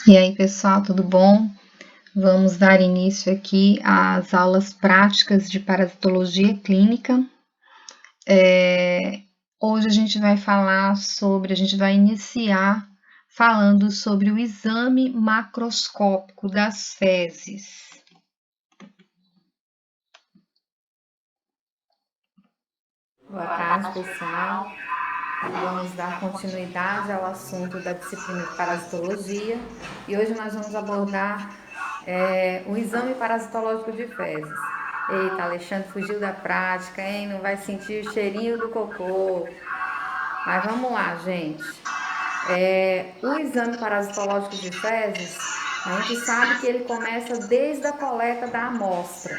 E aí, pessoal, tudo bom? Vamos dar início aqui às aulas práticas de parasitologia clínica. Hoje a gente vai iniciar falando sobre o exame macroscópico das fezes. Boa tarde, pessoal. Vamos dar continuidade ao assunto da disciplina de parasitologia e hoje nós vamos abordar o exame parasitológico de fezes. Eita, Alexandre fugiu da prática, hein? Não vai sentir o cheirinho do cocô. Mas vamos lá, gente. O exame parasitológico de fezes, a gente sabe que ele começa desde a coleta da amostra.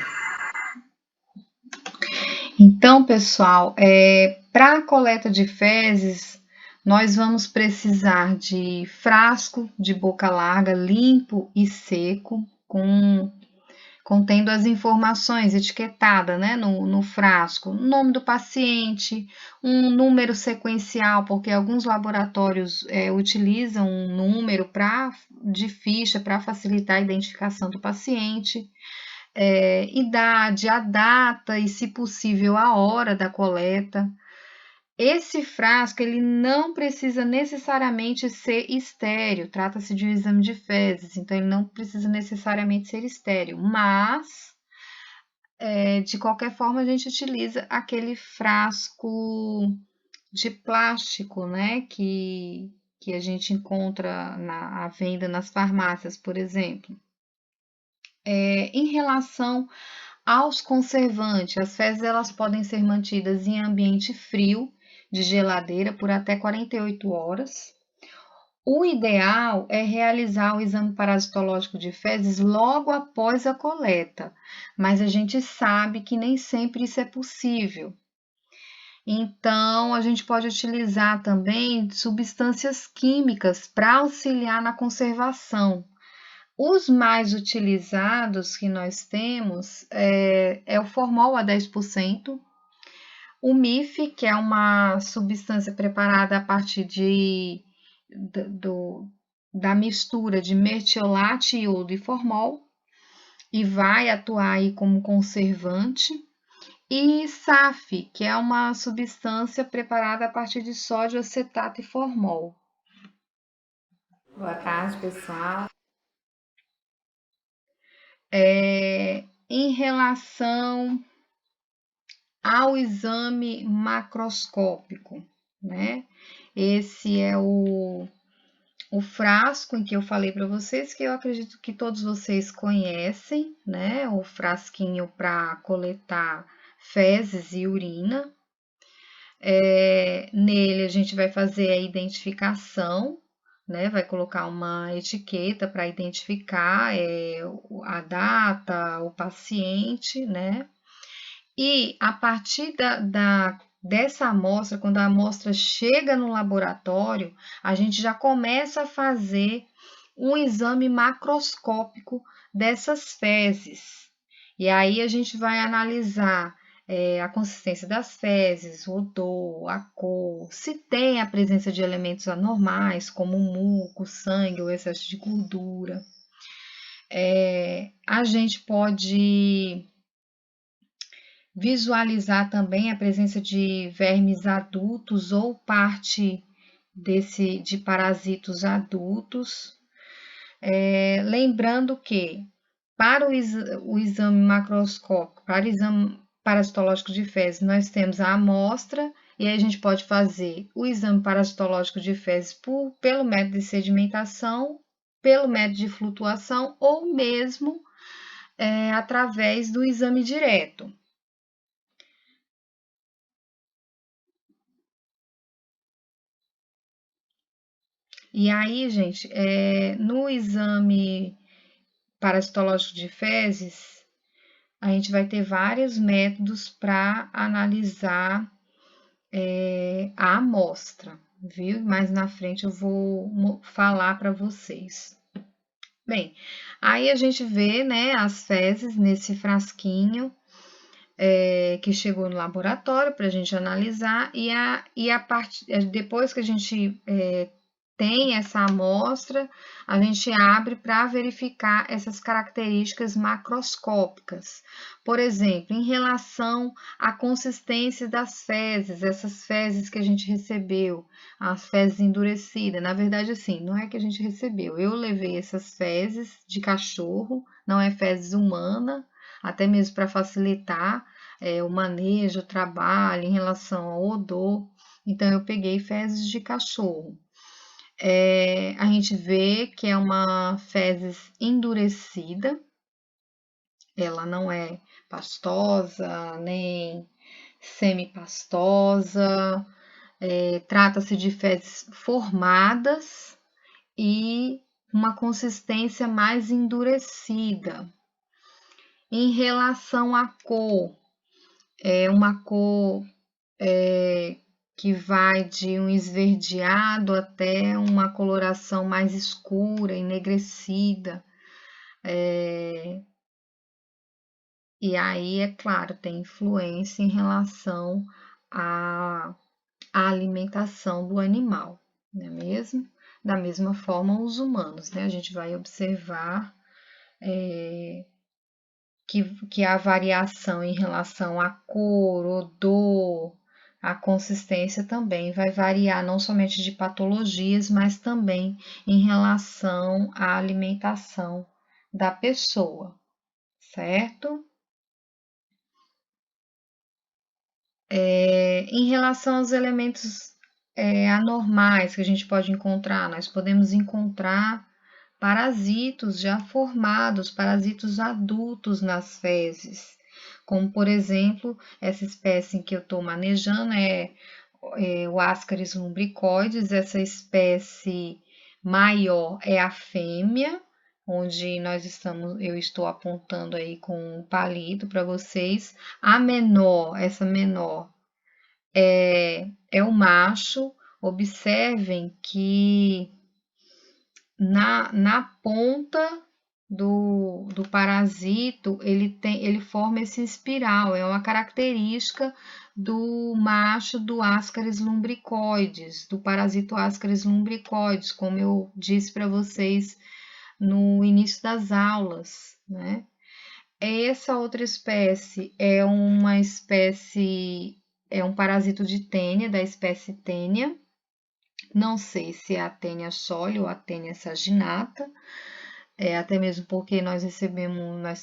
Então, pessoal, para a coleta de fezes, nós vamos precisar de frasco de boca larga, limpo e seco, contendo as informações etiquetadas, né, no frasco, o nome do paciente, um número sequencial, porque alguns laboratórios utilizam um número de ficha para facilitar a identificação do paciente, idade, a data e, se possível, a hora da coleta. Esse frasco ele não precisa necessariamente ser estéreo, trata-se de um exame de fezes, então ele não precisa necessariamente ser estéreo, mas de qualquer forma a gente utiliza aquele frasco de plástico, né, que a gente encontra à venda nas farmácias, por exemplo. Em relação aos conservantes, as fezes elas podem ser mantidas em ambiente frio, de geladeira, por até 48 horas. O ideal é realizar o exame parasitológico de fezes logo após a coleta, mas a gente sabe que nem sempre isso é possível. Então, a gente pode utilizar também substâncias químicas para auxiliar na conservação. Os mais utilizados que nós temos é o formol a 10%, o MIF, que é uma substância preparada a partir da mistura de mertiolate, iodo e formol, e vai atuar aí como conservante, e SAF, que é uma substância preparada a partir de sódio, acetato e formol. Boa tarde, pessoal. Em relação ao exame macroscópico, né? Esse é o frasco em que eu falei para vocês, que eu acredito que todos vocês conhecem, né? O frasquinho para coletar fezes e urina. Nele a gente vai fazer a identificação, né? Vai colocar uma etiqueta para identificar a data, o paciente, né? E a partir dessa amostra, quando a amostra chega no laboratório, a gente já começa a fazer um exame macroscópico dessas fezes. E aí a gente vai analisar a consistência das fezes, o odor, a cor, se tem a presença de elementos anormais, como muco, sangue ou excesso de gordura. A gente pode visualizar também a presença de vermes adultos ou parte de parasitos adultos. Lembrando que para o exame macroscópico, para o exame parasitológico de fezes, nós temos a amostra e aí a gente pode fazer o exame parasitológico de fezes pelo método de sedimentação, pelo método de flutuação ou mesmo através do exame direto. E aí, gente, no exame parasitológico de fezes, a gente vai ter vários métodos para analisar a amostra, viu? Mais na frente eu vou falar para vocês. Bem, aí a gente vê, né, as fezes nesse frasquinho que chegou no laboratório para a gente analisar e depois que a gente tem essa amostra, a gente abre para verificar essas características macroscópicas. Por exemplo, em relação à consistência das fezes, essas fezes que a gente recebeu, as fezes endurecidas. Na verdade, assim, não é que a gente recebeu, eu levei essas fezes de cachorro, não é fezes humana, até mesmo para facilitar o manejo, o trabalho em relação ao odor. Então, eu peguei fezes de cachorro. A gente vê que é uma fezes endurecida, ela não é pastosa nem semipastosa, trata-se de fezes formadas e uma consistência mais endurecida. Em relação à cor, é uma cor que vai de um esverdeado até uma coloração mais escura, enegrecida. E aí, é claro, tem influência em relação à alimentação do animal, não é mesmo? Da mesma forma, os humanos, né? A gente vai observar que a variação em relação à cor, odor, a consistência também vai variar não somente de patologias, mas também em relação à alimentação da pessoa, certo? Em relação aos elementos anormais que a gente pode encontrar, nós podemos encontrar parasitos já formados, parasitos adultos nas fezes, como por exemplo, essa espécie que eu estou manejando é o Ascaris lumbricoides, essa espécie maior é a fêmea, onde eu estou apontando aí com um palito para vocês. A menor, essa menor, é o macho. Observem que na ponta do parasito, ele forma esse espiral, é uma característica do macho do Ascaris lumbricoides, do parasito Ascaris lumbricoides, como eu disse para vocês no início das aulas, né? Essa outra espécie é um parasito de tênia, da espécie tênia. Não sei se é a tênia soli ou a tênia saginata, até mesmo porque nós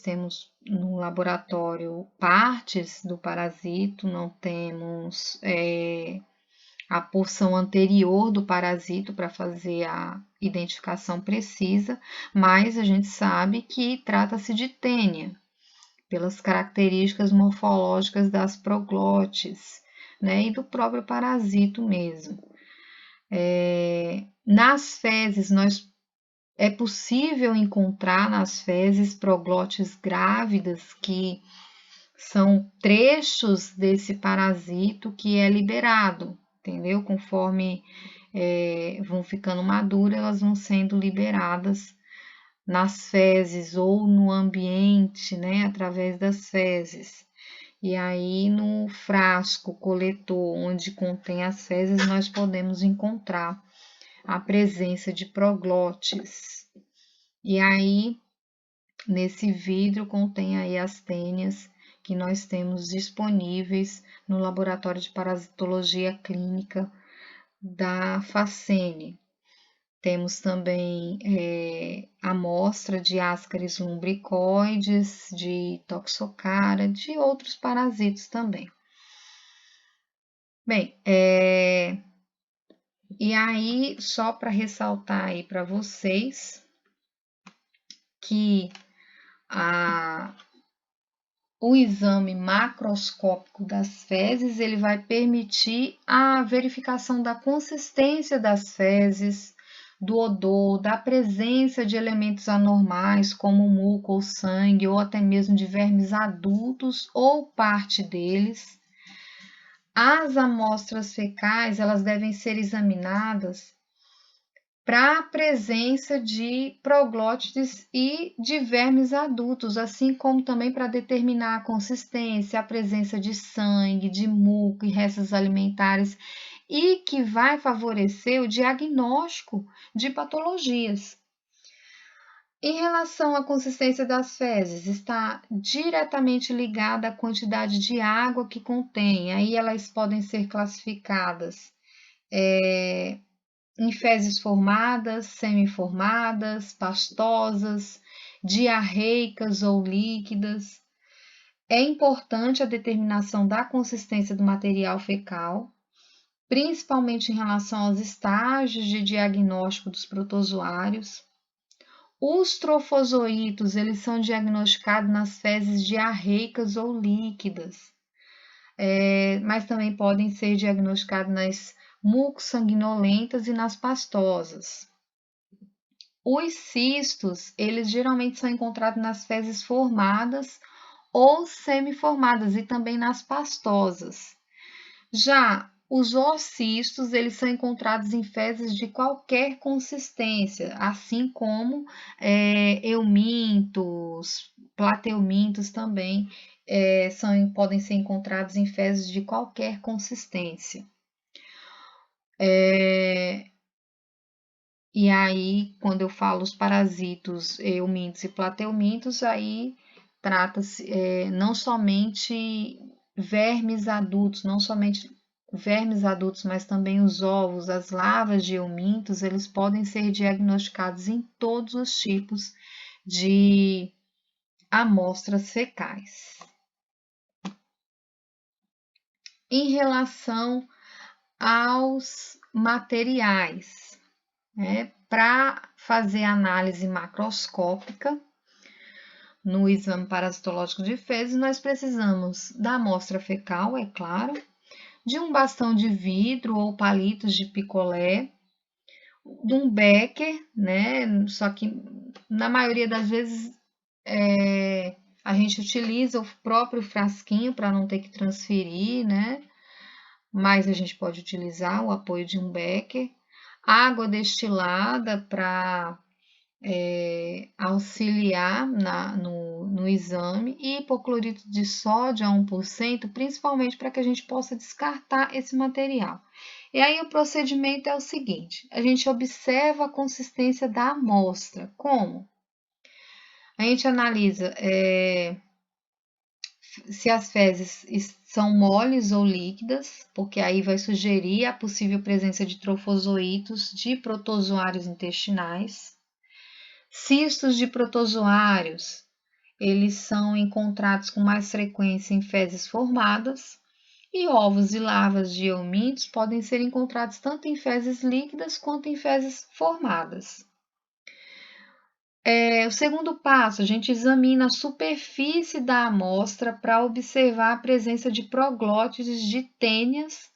temos no laboratório partes do parasito, não temos a porção anterior do parasito para fazer a identificação precisa, mas a gente sabe que trata-se de tênia, pelas características morfológicas das proglotes, né, e do próprio parasito mesmo. Nas fezes, é possível encontrar nas fezes proglotes grávidas, que são trechos desse parasito que é liberado, entendeu? Conforme vão ficando maduras, elas vão sendo liberadas nas fezes ou no ambiente, né, através das fezes. E aí, no frasco coletor, onde contém as fezes, nós podemos encontrar a presença de proglotes. E aí, nesse vidro contém aí as tênias que nós temos disponíveis no laboratório de parasitologia clínica da Facene. Temos também amostra de Ascaris lumbricoides, de Toxocara, de outros parasitos também. Bem, e aí, só para ressaltar aí para vocês que o exame macroscópico das fezes, ele vai permitir a verificação da consistência das fezes, do odor, da presença de elementos anormais, como muco ou sangue, ou até mesmo de vermes adultos ou parte deles. As amostras fecais, elas devem ser examinadas para a presença de proglótides e de vermes adultos, assim como também para determinar a consistência, a presença de sangue, de muco e restos alimentares. e que vai favorecer o diagnóstico de patologias. Em relação à consistência das fezes, está diretamente ligada à quantidade de água que contém. Aí elas podem ser classificadas em fezes formadas, semiformadas, pastosas, diarreicas ou líquidas. É importante a determinação da consistência do material fecal, principalmente em relação aos estágios de diagnóstico dos protozoários. Os trofozoítos, eles são diagnosticados nas fezes diarreicas ou líquidas, mas também podem ser diagnosticados nas mucosanguinolentas e nas pastosas. Os cistos, eles geralmente são encontrados nas fezes formadas ou semiformadas e também nas pastosas. Já os oocistos, eles são encontrados em fezes de qualquer consistência, assim como eumintos, plateumintos também podem ser encontrados em fezes de qualquer consistência. E aí, quando eu falo os parasitos eumintos e plateumintos, aí trata-se não somente vermes adultos, mas também os ovos, as larvas de eumintos, eles podem ser diagnosticados em todos os tipos de amostras fecais. Em relação aos materiais, para fazer análise macroscópica no exame parasitológico de fezes, nós precisamos da amostra fecal, é claro, de um bastão de vidro ou palitos de picolé, de um becker, né? Só que na maioria das vezes a gente utiliza o próprio frasquinho para não ter que transferir, né? Mas a gente pode utilizar o apoio de um becker, água destilada para auxiliar no exame e hipoclorito de sódio a 1%, principalmente para que a gente possa descartar esse material. E aí o procedimento é o seguinte, a gente observa a consistência da amostra. Como? A gente analisa se as fezes são moles ou líquidas, porque aí vai sugerir a possível presença de trofozoítos de protozoários intestinais. Cistos de protozoários, eles são encontrados com mais frequência em fezes formadas, e ovos e larvas de eumintos podem ser encontrados tanto em fezes líquidas quanto em fezes formadas. O segundo passo, a gente examina a superfície da amostra para observar a presença de proglótides de tênias,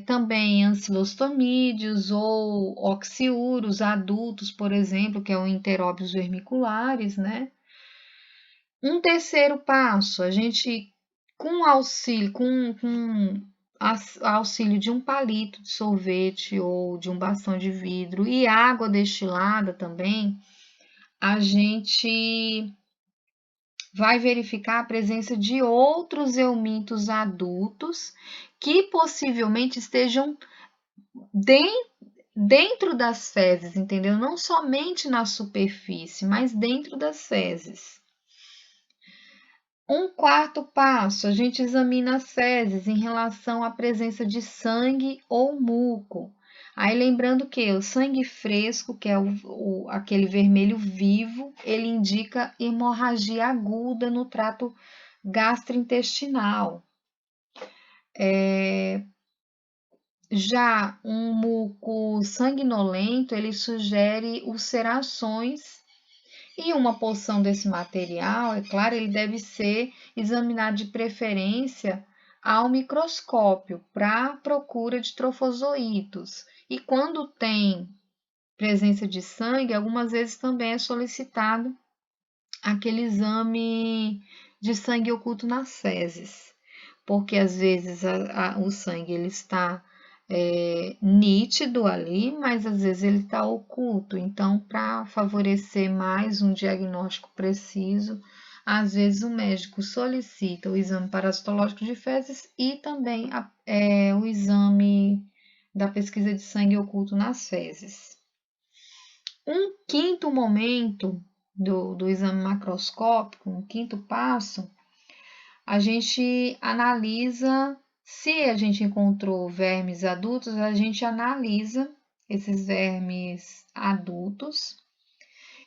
também ancilostomídeos ou oxiúros adultos, por exemplo, que é o Enteróbios vermiculares, né? Um terceiro passo, a gente, com auxílio de um palito de sorvete ou de um bastão de vidro e água destilada também, a gente vai verificar a presença de outros eumintos adultos que possivelmente estejam dentro das fezes, entendeu? Não somente na superfície, mas dentro das fezes. Um quarto passo, a gente examina as fezes em relação à presença de sangue ou muco. Aí lembrando que o sangue fresco, que é aquele vermelho vivo, ele indica hemorragia aguda no trato gastrointestinal. Já um muco sanguinolento, ele sugere ulcerações e uma porção desse material, é claro, ele deve ser examinado de preferência ao microscópio para procura de trofozoítos. E quando tem presença de sangue, algumas vezes também é solicitado aquele exame de sangue oculto nas fezes, porque às vezes o sangue ele está nítido ali, mas às vezes ele está oculto. Então, para favorecer mais um diagnóstico preciso, Às vezes o médico solicita o exame parasitológico de fezes e também o exame da pesquisa de sangue oculto nas fezes. Um quinto momento do exame macroscópico, um quinto passo, a gente analisa, se a gente encontrou vermes adultos, a gente analisa esses vermes adultos.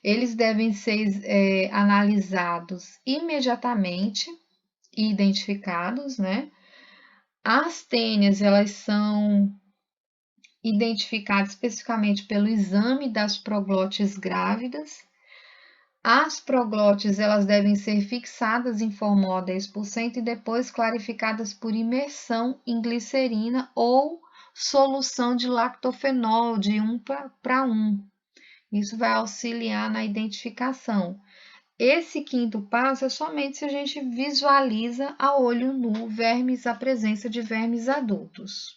Eles devem ser analisados imediatamente e identificados, né? As tênias, elas são identificadas especificamente pelo exame das proglotes grávidas. As proglotes, elas devem ser fixadas em formol 10% e depois clarificadas por imersão em glicerina ou solução de lactofenol de 1:1. Isso vai auxiliar na identificação. Esse quinto passo é somente se a gente visualiza a olho nu a presença de vermes adultos.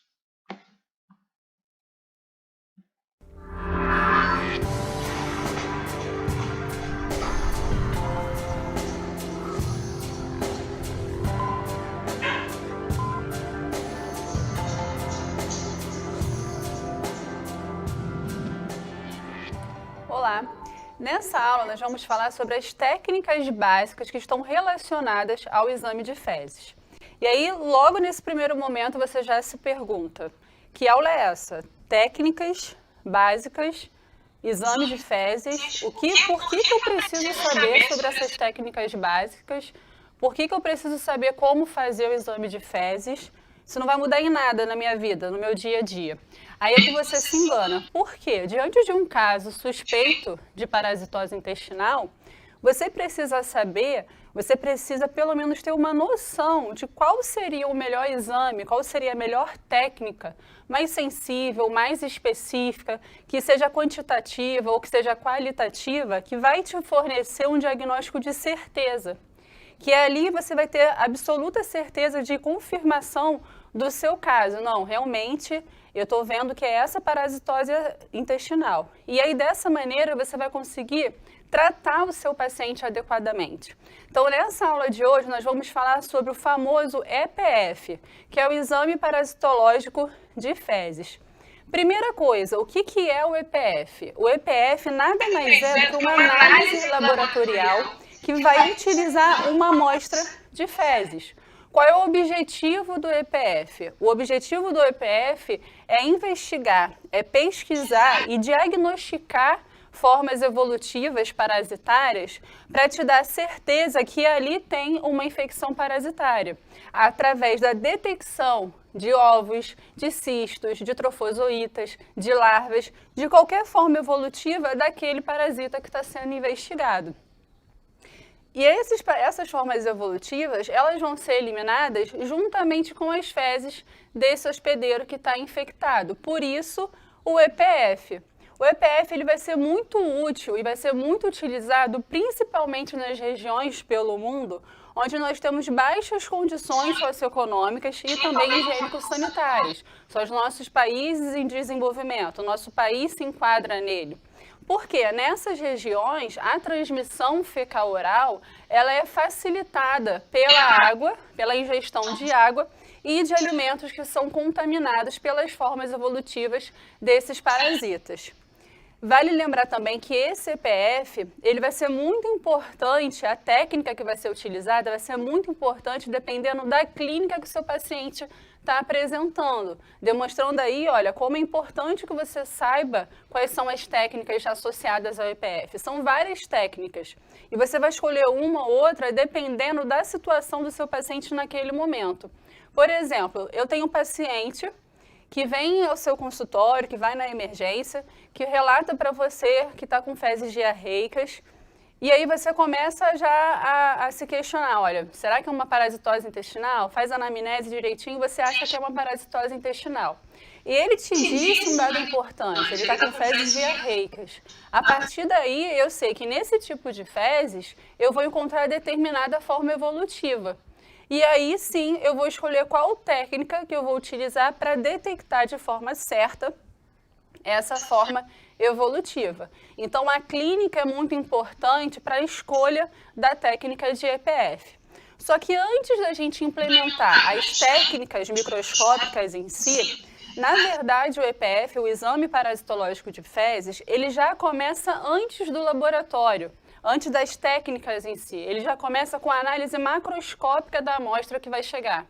Olá! Nessa aula nós vamos falar sobre as técnicas básicas que estão relacionadas ao exame de fezes. E aí, logo nesse primeiro momento, você já se pergunta, que aula é essa? Técnicas básicas, exame de fezes, por que eu preciso saber sobre essas técnicas básicas? Por que eu preciso saber como fazer o exame de fezes? Isso não vai mudar em nada na minha vida, no meu dia a dia. Aí é que você se engana. Por quê? Diante de um caso suspeito de parasitose intestinal, você precisa saber, você precisa pelo menos ter uma noção de qual seria o melhor exame, qual seria a melhor técnica, mais sensível, mais específica, que seja quantitativa ou que seja qualitativa, que vai te fornecer um diagnóstico de certeza. Que ali você vai ter absoluta certeza de confirmação do seu caso. Não, realmente eu estou vendo que é essa parasitose intestinal. E aí dessa maneira você vai conseguir tratar o seu paciente adequadamente. Então nessa aula de hoje nós vamos falar sobre o famoso EPF, que é o exame parasitológico de fezes. Primeira coisa, o que é o EPF? O EPF nada mais é do que uma análise laboratorial que vai utilizar uma amostra de fezes. Qual é o objetivo do EPF? O objetivo do EPF é investigar, é pesquisar e diagnosticar formas evolutivas parasitárias para te dar certeza que ali tem uma infecção parasitária, através da detecção de ovos, de cistos, de trofozoítas, de larvas, de qualquer forma evolutiva daquele parasita que está sendo investigado. E essas formas evolutivas, elas vão ser eliminadas juntamente com as fezes desse hospedeiro que está infectado. Por isso, o EPF. O EPF ele vai ser muito útil e vai ser muito utilizado principalmente nas regiões pelo mundo onde nós temos baixas condições socioeconômicas e também higiênico-sanitárias. São os nossos países em desenvolvimento, o nosso país se enquadra nele. Porque nessas regiões, a transmissão fecal-oral, ela é facilitada pela água, pela ingestão de água e de alimentos que são contaminados pelas formas evolutivas desses parasitas. Vale lembrar também que esse EPF, ele vai ser muito importante, a técnica que vai ser utilizada vai ser muito importante dependendo da clínica que o seu paciente está apresentando, demonstrando aí, olha, como é importante que você saiba quais são as técnicas associadas ao EPF. São várias técnicas e você vai escolher uma ou outra dependendo da situação do seu paciente naquele momento. Por exemplo, eu tenho um paciente que vem ao seu consultório, que vai na emergência, que relata para você que está com fezes diarreicas, e aí você começa já a se questionar, olha, será que é uma parasitose intestinal? Faz a anamnese direitinho, você acha que é uma parasitose intestinal. E ele te disse um dado importante, ele está com fezes diarreicas. A partir daí, eu sei que nesse tipo de fezes, eu vou encontrar determinada forma evolutiva. E aí sim, eu vou escolher qual técnica que eu vou utilizar para detectar de forma certa essa forma evolutiva. Então, a clínica é muito importante para a escolha da técnica de EPF. Só que antes da gente implementar as técnicas microscópicas em si, na verdade, o EPF, o exame parasitológico de fezes, ele já começa antes do laboratório, antes das técnicas em si. Ele já começa com a análise macroscópica da amostra que vai chegar.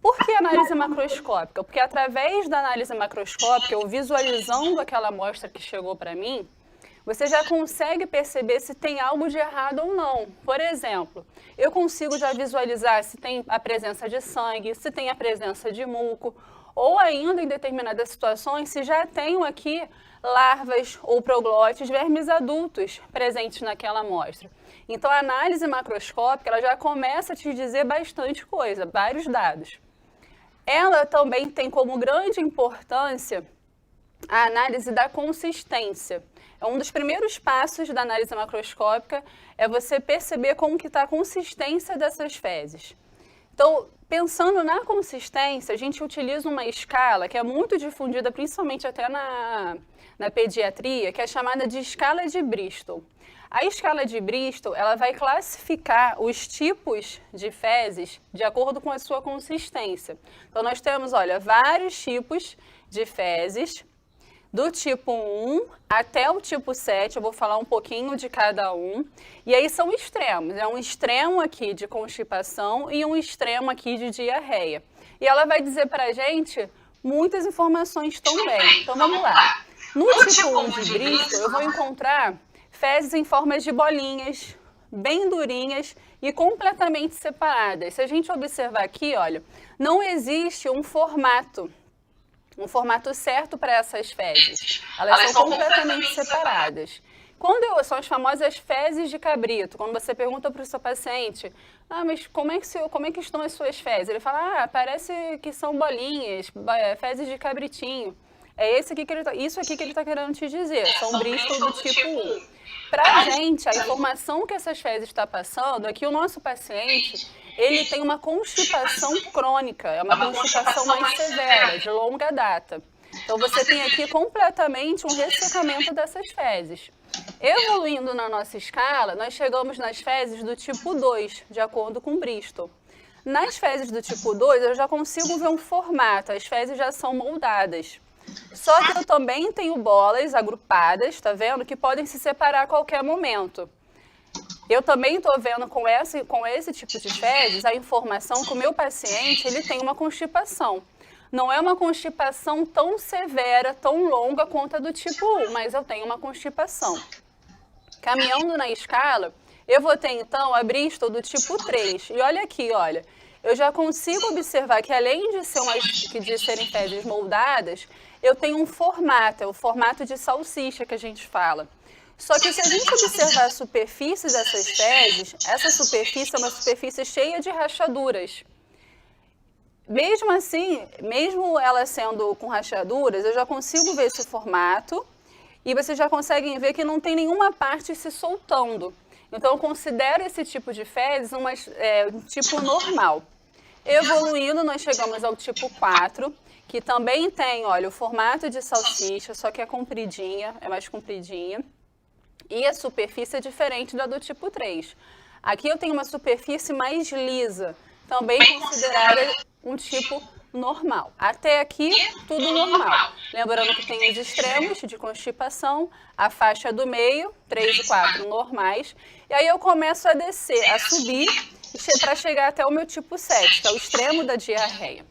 Por que análise macroscópica? Porque através da análise macroscópica, eu visualizando aquela amostra que chegou para mim, você já consegue perceber se tem algo de errado ou não. Por exemplo, eu consigo já visualizar se tem a presença de sangue, se tem a presença de muco, ou ainda, em determinadas situações, se já tenho aqui larvas ou proglotes, vermes adultos presentes naquela amostra. Então, a análise macroscópica ela já começa a te dizer bastante coisa, vários dados. Ela também tem como grande importância a análise da consistência. Um dos primeiros passos da análise macroscópica é você perceber como que está a consistência dessas fezes. Então, pensando na consistência, a gente utiliza uma escala que é muito difundida, principalmente até na pediatria, que é chamada de escala de Bristol. A escala de Bristol, ela vai classificar os tipos de fezes de acordo com a sua consistência. Então, nós temos, olha, vários tipos de fezes, do tipo 1 até o tipo 7, eu vou falar um pouquinho de cada um. E aí são extremos, é um extremo aqui de constipação e um extremo aqui de diarreia. E ela vai dizer pra gente muitas informações também. Então vamos lá. No tipo 1 de Bristol, eu vou encontrar fezes em formas de bolinhas, bem durinhas e completamente separadas. Se a gente observar aqui, olha, não existe um formato certo para essas fezes. Elas são completamente separadas. São as famosas fezes de cabrito. Quando você pergunta para o seu paciente, mas como é que estão as suas fezes? Ele fala, parece que são bolinhas, fezes de cabritinho. É isso aqui que ele está querendo te dizer. São Bristol do tipo 1. Para a gente, a informação que essas fezes está passando é que o nosso paciente ele tem uma constipação crônica, é uma constipação mais severa, de longa data. Então, você tem aqui completamente um ressecamento dessas fezes. Evoluindo na nossa escala, nós chegamos nas fezes do tipo 2, de acordo com Bristol. Nas fezes do tipo 2, eu já consigo ver um formato, as fezes já são moldadas. Só que eu também tenho bolas agrupadas, tá vendo? Que podem se separar a qualquer momento. Eu também estou vendo com esse tipo de fezes a informação que o meu paciente ele tem uma constipação. Não é uma constipação tão severa, tão longa quanto a do tipo 1, mas eu tenho uma constipação. Caminhando na escala, eu vou ter então a Bristol do tipo 3. E olha aqui, olha, eu já consigo observar que além de serem fezes moldadas, eu tenho um formato, é o formato de salsicha que a gente fala. Só que se a gente observar a superfície dessas fezes, essa superfície é uma superfície cheia de rachaduras. Mesmo assim, mesmo ela sendo com rachaduras, eu já consigo ver esse formato e vocês já conseguem ver que não tem nenhuma parte se soltando. Então, eu considero esse tipo de fezes um tipo normal. Evoluindo, nós chegamos ao tipo 4, que também tem, olha, o formato de salsicha, só que é compridinha, é mais compridinha. E a superfície é diferente da do tipo 3. Aqui eu tenho uma superfície mais lisa, também considerada um tipo normal. Até aqui, tudo normal. Lembrando que tem os extremos de constipação, a faixa do meio, 3 e 4 normais. E aí eu começo a descer, a subir, para chegar até o meu tipo 7, que é o extremo da diarreia.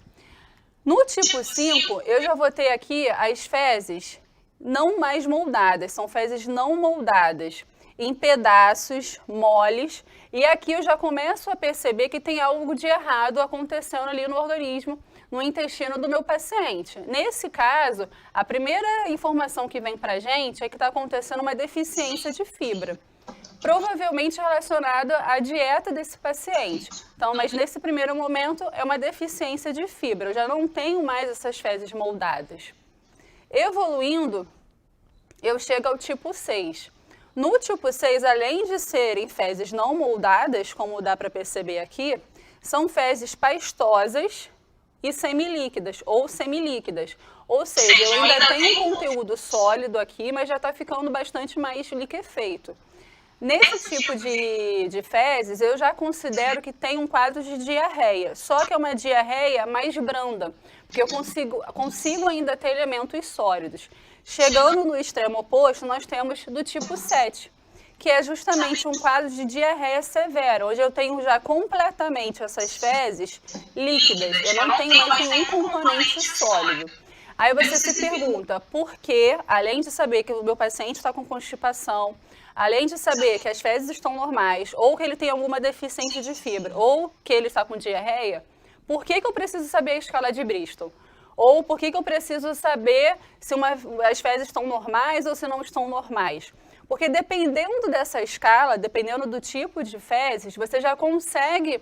No tipo 5, eu já vou ter aqui as fezes não mais moldadas, são fezes não moldadas, em pedaços, moles, e aqui eu já começo a perceber que tem algo de errado acontecendo ali no organismo, no intestino do meu paciente. Nesse caso, a primeira informação que vem para a gente é que está acontecendo uma deficiência de fibra, provavelmente relacionada à dieta desse paciente. Então, mas nesse primeiro momento é uma deficiência de fibra, eu já não tenho mais essas fezes moldadas. Evoluindo, eu chego ao tipo 6. No tipo 6, além de serem fezes não moldadas, como dá para perceber aqui, são fezes pastosas, e semilíquidas ou semilíquidas. Ou seja, eu ainda tenho um conteúdo sólido aqui, mas já está ficando bastante mais liquefeito. Nesse tipo de fezes, eu já considero que tem um quadro de diarreia, só que é uma diarreia mais branda, porque eu consigo ainda ter elementos sólidos. Chegando no extremo oposto, nós temos do tipo 7, que é justamente um quadro de diarreia severa, onde eu tenho já completamente essas fezes líquidas, eu não tenho mais nenhum componente sólido. Aí você se pergunta, por que, além de saber que o meu paciente está com constipação, além de saber que as fezes estão normais, ou que ele tem alguma deficiência de fibra, ou que ele está com diarreia, por que eu preciso saber a escala de Bristol? Ou por que eu preciso saber se as fezes estão normais ou se não estão normais? Porque dependendo dessa escala, dependendo do tipo de fezes, você já consegue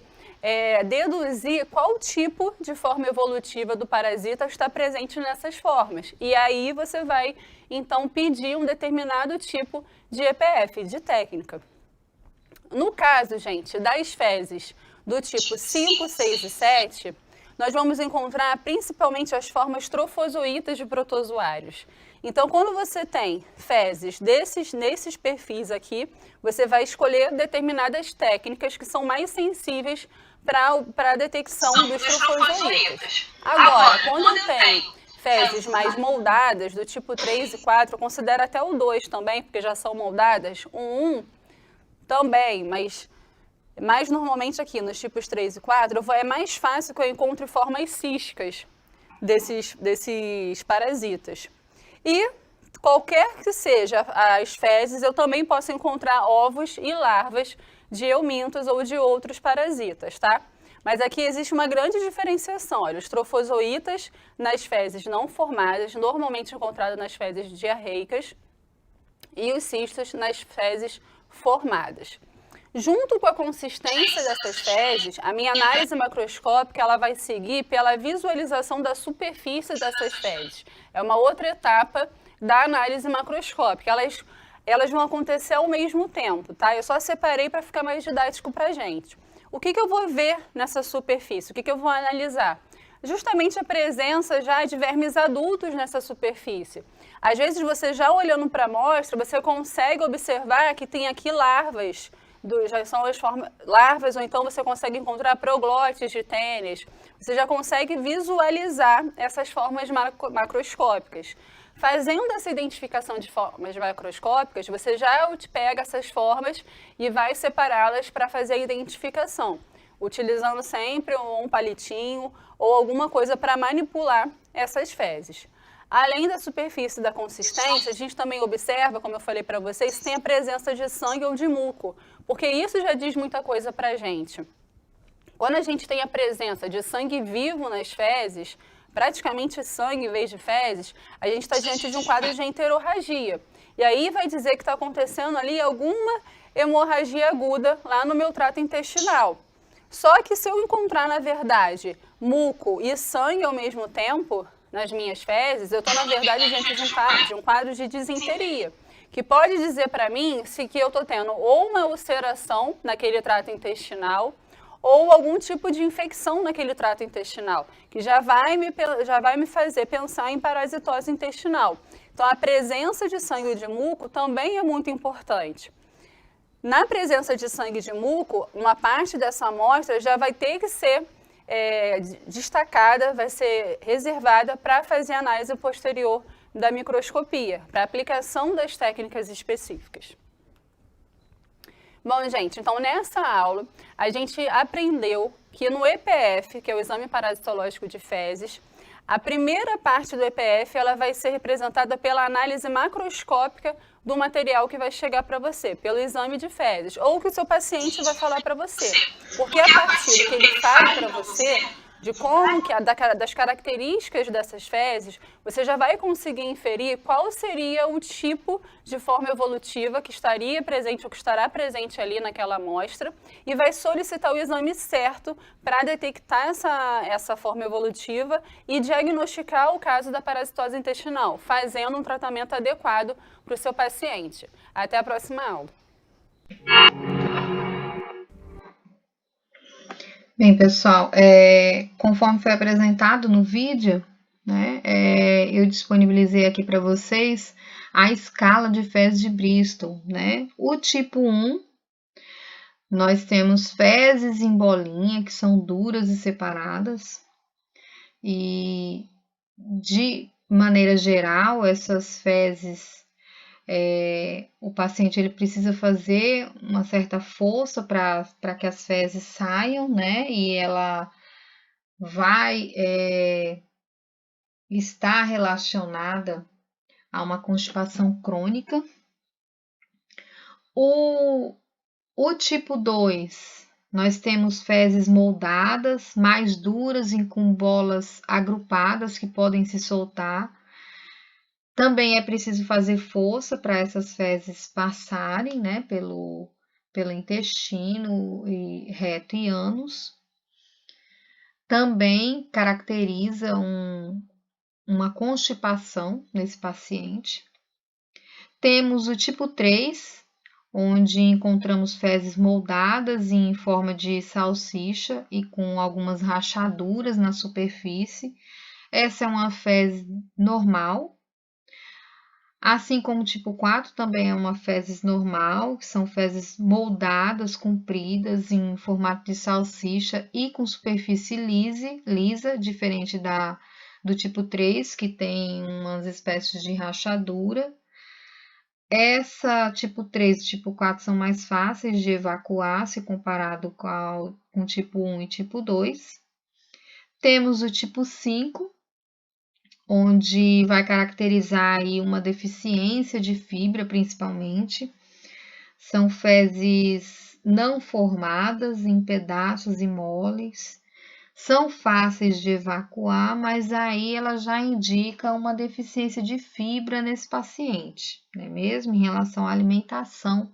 deduzir qual tipo de forma evolutiva do parasita está presente nessas formas. E aí você vai, então, pedir um determinado tipo de EPF, de técnica. No caso, gente, das fezes do tipo 5, 6 e 7, nós vamos encontrar principalmente as formas trofozoítas de protozoários. Então, quando você tem fezes nesses perfis aqui, você vai escolher determinadas técnicas que são mais sensíveis para a detecção dos trofozoítas. Agora, quando tem fezes mais moldadas, do tipo 3 e 4, eu considero até o 2 também, porque já são moldadas, o 1 também, mas mais normalmente aqui nos tipos 3 e 4, é mais fácil que eu encontre formas císticas desses parasitas. E qualquer que seja as fezes, eu também posso encontrar ovos e larvas de eumintos ou de outros parasitas, tá? Mas aqui existe uma grande diferenciação. Olha, os trofozoítas nas fezes não formadas, normalmente encontrados nas fezes diarreicas, e os cistos nas fezes formadas. Junto com a consistência dessas fezes, a minha análise macroscópica ela vai seguir pela visualização da superfície dessas fezes. É uma outra etapa da análise macroscópica. Elas vão acontecer ao mesmo tempo, tá? Eu só separei para ficar mais didático para a gente. O que eu vou ver nessa superfície? O que eu vou analisar? Justamente a presença já de vermes adultos nessa superfície. Às vezes, você já olhando para a amostra, você consegue observar que tem aqui larvas, já são as formas larvas, ou então você consegue encontrar proglotes de tênis. Você já consegue visualizar essas formas macroscópicas. Fazendo essa identificação de formas macroscópicas, você já pega essas formas e vai separá-las para fazer a identificação, utilizando sempre um palitinho ou alguma coisa para manipular essas fezes. Além da superfície e da consistência, a gente também observa, como eu falei para vocês, se tem a presença de sangue ou de muco, porque isso já diz muita coisa para a gente. Quando a gente tem a presença de sangue vivo nas fezes, praticamente sangue em vez de fezes, a gente está diante de um quadro de enterorragia. E aí vai dizer que está acontecendo ali alguma hemorragia aguda lá no meu trato intestinal. Só que se eu encontrar, na verdade, muco e sangue ao mesmo tempo nas minhas fezes, eu estou, na verdade, diante de um quadro de disenteria, que pode dizer para mim que eu estou tendo ou uma ulceração naquele trato intestinal, ou algum tipo de infecção naquele trato intestinal, que já vai me fazer pensar em parasitose intestinal. Então, a presença de sangue e de muco também é muito importante. Na presença de sangue e de muco, uma parte dessa amostra já vai ter que ser destacada, vai ser reservada para fazer a análise posterior da microscopia, para aplicação das técnicas específicas. Bom, gente, então nessa aula a gente aprendeu que no EPF, que é o exame parasitológico de fezes, a primeira parte do EPF ela vai ser representada pela análise macroscópica do material que vai chegar para você, pelo exame de fezes, ou que o seu paciente vai falar para você. Porque a partir do que ele fala para você, de como das características dessas fezes, você já vai conseguir inferir qual seria o tipo de forma evolutiva que estaria presente ou que estará presente ali naquela amostra e vai solicitar o exame certo para detectar essa forma evolutiva e diagnosticar o caso da parasitose intestinal, fazendo um tratamento adequado para o seu paciente. Até a próxima aula. Bem, pessoal, conforme foi apresentado no vídeo, né, eu disponibilizei aqui para vocês a escala de fezes de Bristol, né? O tipo 1, nós temos fezes em bolinha, que são duras e separadas, e de maneira geral, essas fezes, o paciente ele precisa fazer uma certa força para que as fezes saiam, né? E ela vai estar relacionada a uma constipação crônica. O tipo 2, nós temos fezes moldadas, mais duras e com bolas agrupadas que podem se soltar. Também é preciso fazer força para essas fezes passarem, né, pelo intestino e reto e ânus. Também caracteriza uma constipação nesse paciente. Temos o tipo 3, onde encontramos fezes moldadas em forma de salsicha e com algumas rachaduras na superfície. Essa é uma fezes normal. Assim como o tipo 4 também é uma fezes normal, que são fezes moldadas, compridas, em formato de salsicha e com superfície lisa, diferente do tipo 3, que tem umas espécies de rachadura. Essa tipo 3 e tipo 4 são mais fáceis de evacuar se comparado com tipo 1 e tipo 2. Temos o tipo 5, onde vai caracterizar aí uma deficiência de fibra, principalmente. São fezes não formadas em pedaços e moles. São fáceis de evacuar, mas aí ela já indica uma deficiência de fibra nesse paciente, não é mesmo? Em relação à alimentação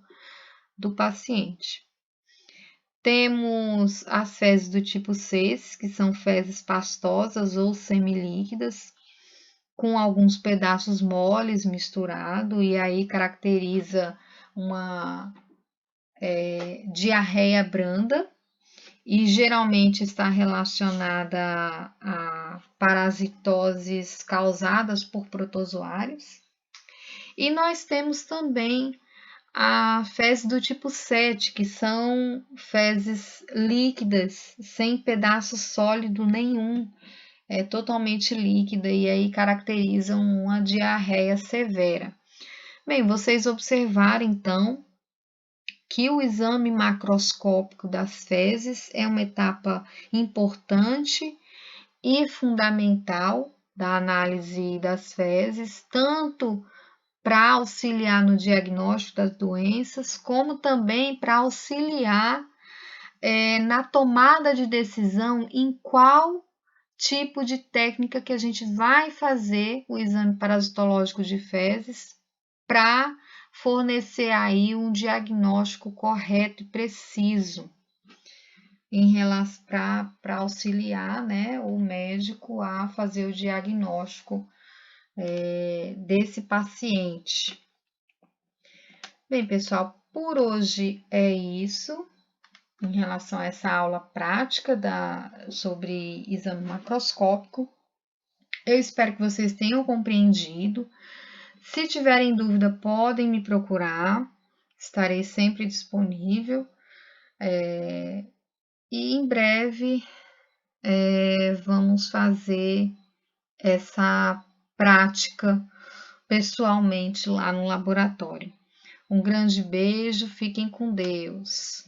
do paciente. Temos as fezes do tipo 6, que são fezes pastosas ou semilíquidas, com alguns pedaços moles misturados, e aí caracteriza uma diarreia branda, e geralmente está relacionada a parasitoses causadas por protozoários. E nós temos também a fezes do tipo 7, que são fezes líquidas, sem pedaço sólido nenhum, é totalmente líquida e aí caracterizam uma diarreia severa. Bem, vocês observaram então que o exame macroscópico das fezes é uma etapa importante e fundamental da análise das fezes, tanto para auxiliar no diagnóstico das doenças, como também para auxiliar na tomada de decisão em qual tipo de técnica que a gente vai fazer o exame parasitológico de fezes para fornecer aí um diagnóstico correto e preciso em relação para auxiliar, né, o médico a fazer o diagnóstico desse paciente. Bem, pessoal, por hoje é isso em relação a essa aula prática sobre exame macroscópico. Eu espero que vocês tenham compreendido. Se tiverem dúvida, podem me procurar, estarei sempre disponível. E em breve vamos fazer essa prática pessoalmente lá no laboratório. Um grande beijo, fiquem com Deus.